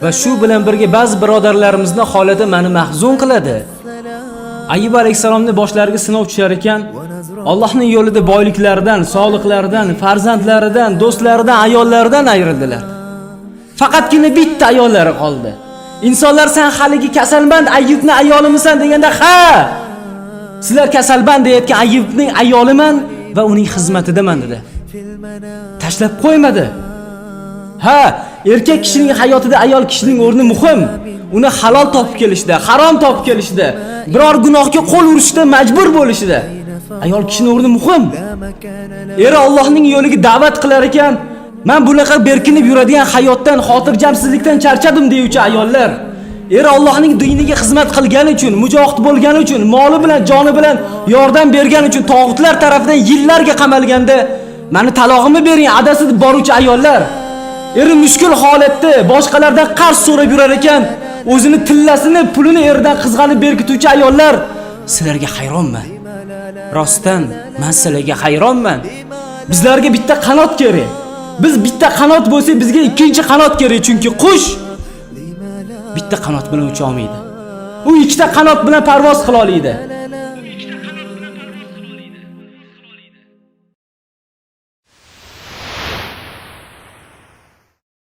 Va shu bilan birga ba'zi birodarlarimizning holati meni mahzun qiladi. Ayyub alayhisalomning boshlariga sinov tushar ekan, Allohning yo'lida boyliklaridan, sog'liqlaridan, farzandlaridan, do'stlaridan, ayollaridan ayrildilar. Faqatgina bitta ayollari qoldi. İnsanlar sen haligi kasalmand Ayyubning ayolimisan deganda, "Ha! Sizlar kasalmand deyotgan Ayyubning ayoliman va uning xizmatidaman" dedi. Tashlab qo'ymadi. Ha, erkak kishining hayotida ayol kishining o'rni muhim. Uni halol topib kelishda, harom topib kelishda, biror gunohga qo'l urishda majbur bo'lishida ayol kishining o'rni muhim. Eri Allohning yo'liga da'vat qilar ekan, "Men bunaqa berkinib yuradigan hayotdan, xotirjamsizlikdan charchadim" deyuvchi ayollar, eri Allohning diniga xizmat qilgani uchun, mujohid bo'lgani uchun, moli bilan, joni bilan yordam bergani uchun tog'utlar tomonidan yillarga qamalganda, "Meni talog'imni bering" adasi deb boruvchi ayollar, eri mushkul holatda boshqalardan qarz so'rab yurar ekan, o'zini tillasini, pulini eridan qizg'anib berkituvchi ayollar, sizlarga hayronman. Rostdan men sizlarga hayronman. Bizlarga bitta qanot kerak. Biz bitta qanot bo'lsa, bizga ikkinchi qanot kerak, chunki qush bitta qanot bilan ucha olmaydi. U ikkita qanot bilan parvoz qila oladi.